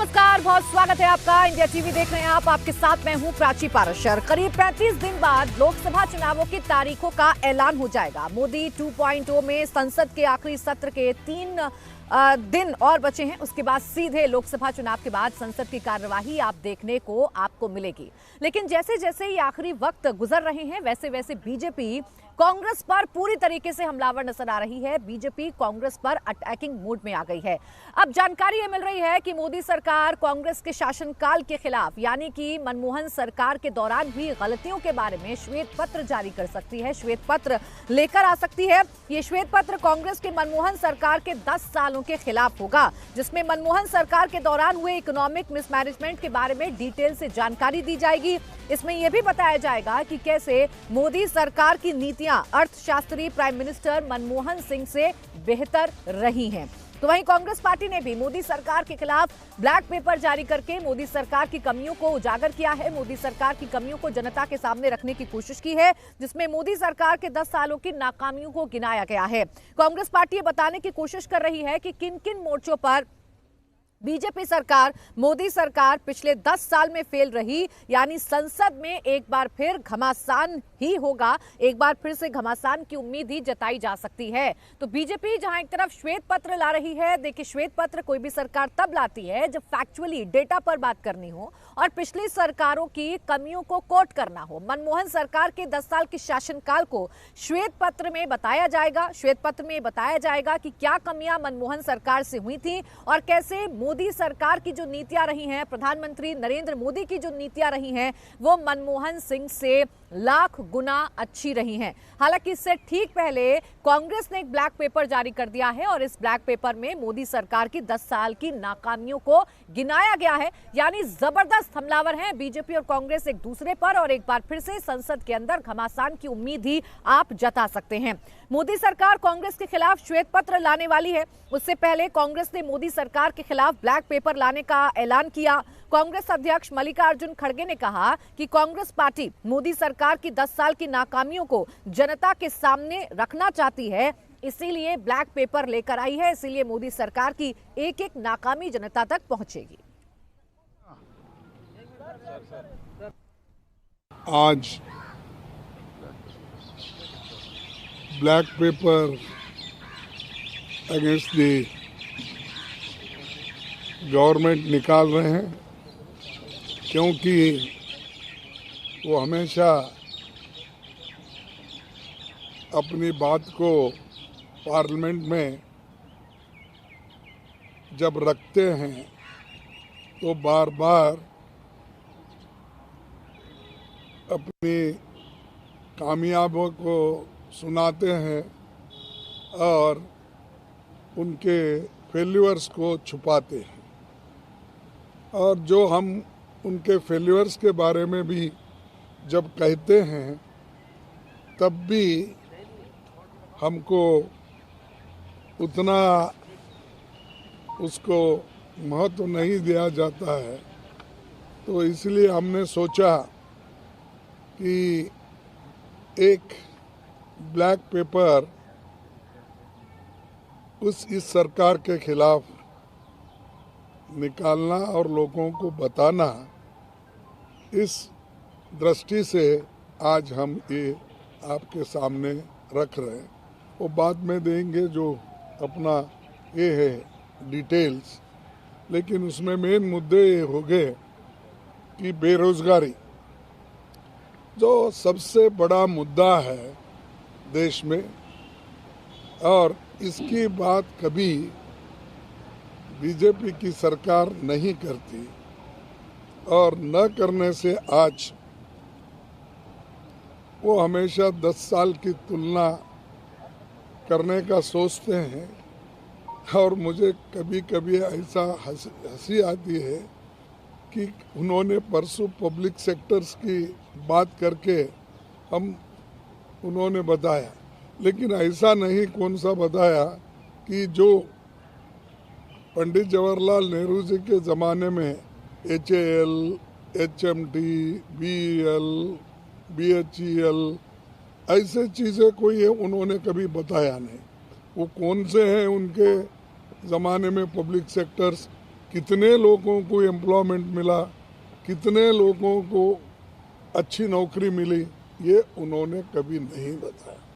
नमस्कार, बहुत स्वागत है आपका। इंडिया टीवी देख रहे हैं आप, आपके साथ मैं हूं प्राची पारशर। करीब 35 दिन बाद लोकसभा चुनावों की तारीखों का ऐलान हो जाएगा। मोदी 2.0 में संसद के आखिरी सत्र के 3 दिन और बचे हैं। उसके बाद सीधे लोकसभा चुनाव के बाद संसद की कार्यवाही आप देखने को आपको मिलेगी। लेकिन जैसे जैसे ये आखिरी वक्त गुजर रहे हैं वैसे वैसे बीजेपी कांग्रेस पर पूरी तरीके से हमलावर नजर आ रही है। बीजेपी कांग्रेस पर अटैकिंग मूड में आ गई है। अब जानकारी ये मिल रही है कि मोदी सरकार कांग्रेस के शासनकाल के खिलाफ, यानी कि मनमोहन सरकार के दौरान हुई गलतियों के बारे में श्वेत पत्र जारी कर सकती है, श्वेत पत्र लेकर आ सकती है। ये श्वेत पत्र कांग्रेस के मनमोहन सरकार के 10 सालों के खिलाफ होगा, जिसमें मनमोहन सरकार के दौरान हुए इकोनॉमिक मिसमैनेजमेंट के बारे में डिटेल से जानकारी दी जाएगी। इसमें यह भी बताया जाएगा कि कैसे मोदी सरकार की नीतियां अर्थशास्त्री प्राइम मिनिस्टर मनमोहन सिंह से बेहतर रही हैं। तो वहीं कांग्रेस पार्टी ने भी मोदी सरकार के खिलाफ ब्लैक पेपर जारी करके मोदी सरकार की कमियों को उजागर किया है। मोदी सरकार की कमियों को जनता के सामने रखने की कोशिश की है, जिसमें मोदी सरकार के 10 सालों की नाकामियों को गिनाया गया है। कांग्रेस पार्टी ये बताने की कोशिश कर रही है कि किन किन मोर्चों पर बीजेपी सरकार, मोदी सरकार पिछले 10 साल में फेल रही, यानी संसद में एक बार फिर घमासान ही होगा, एक बार फिर से घमासान की उम्मीद ही जताई जा सकती है। तो बीजेपी जहां एक तरफ श्वेत पत्र ला रही है, देखिए श्वेत पत्र कोई भी सरकार तब लाती है जब फैक्चुअली डेटा पर बात करनी हो और पिछली सरकारों की कमियों को कोट करना हो। मनमोहन सरकार के 10 साल के शासनकाल को श्वेत पत्र में बताया जाएगा। श्वेत पत्र में बताया जाएगा कि क्या कमियां मनमोहन सरकार से हुई थी और कैसे मोदी सरकार की जो नीतियां रही हैं, प्रधानमंत्री नरेंद्र मोदी की जो नीतियां रही हैं, वो मनमोहन सिंह से लाख गुना अच्छी रही हैं। हालांकि इससे ठीक पहले कांग्रेस ने एक ब्लैक पेपर जारी कर दिया है और इस ब्लैक पेपर में मोदी सरकार की 10 साल की नाकामियों को गिनाया गया है। यानी जबरदस्त हमलावर हैं बीजेपी और कांग्रेस एक दूसरे पर, और एक बार फिर से संसद के अंदर घमासान की उम्मीद ही आप जता सकते हैं। मोदी सरकार कांग्रेस के खिलाफ श्वेत पत्र लाने वाली है। उससे पहले कांग्रेस ने मोदी सरकार के खिलाफ ब्लैक पेपर लाने का ऐलान किया। कांग्रेस अध्यक्ष मल्लिकार्जुन खड़गे ने कहा कि कांग्रेस पार्टी मोदी सरकार की 10 साल की नाकामियों को जनता के सामने रखना चाहती है, इसीलिए ब्लैक पेपर लेकर आई है। इसीलिए मोदी सरकार की एक एक नाकामी जनता तक पहुंचेगी। आज black pepper against the government निकाल रहे हैं, क्योंकि वो हमेशा अपनी बात को पार्लियामेंट में जब रखते हैं तो बार बार अपनी कामयाबियों को सुनाते हैं और उनके फेल्यूर्स को छुपाते हैं। और जो हम उनके फेल्यूर्स के बारे में भी जब कहते हैं तब भी हमको उतना उसको महत्व नहीं दिया जाता है। तो इसलिए हमने सोचा कि एक ब्लैक पेपर इस सरकार के खिलाफ निकालना और लोगों को बताना, इस दृष्टि से आज हम ये आपके सामने रख रहे हैं। वो बाद में देंगे जो अपना ये है डिटेल्स, लेकिन उसमें मेन मुद्दे ये हो गए कि बेरोजगारी जो सबसे बड़ा मुद्दा है देश में, और इसकी बात कभी बीजेपी की सरकार नहीं करती, और न करने से आज वो हमेशा 10 साल की तुलना करने का सोचते हैं। और मुझे कभी कभी ऐसा हंसी आती है कि उन्होंने परसों पब्लिक सेक्टर्स की बात करके उन्होंने बताया, लेकिन ऐसा नहीं कौन सा बताया कि जो पंडित जवाहरलाल नेहरू जी के ज़माने में HAL, HMT, BEL, BHEL ऐसे चीज़ें कोई है उन्होंने कभी बताया नहीं। वो कौन से हैं उनके ज़माने में पब्लिक सेक्टर्स कितने लोगों को एम्प्लॉयमेंट मिला, कितने लोगों को अच्छी नौकरी मिली, ये उन्होंने कभी नहीं बताया।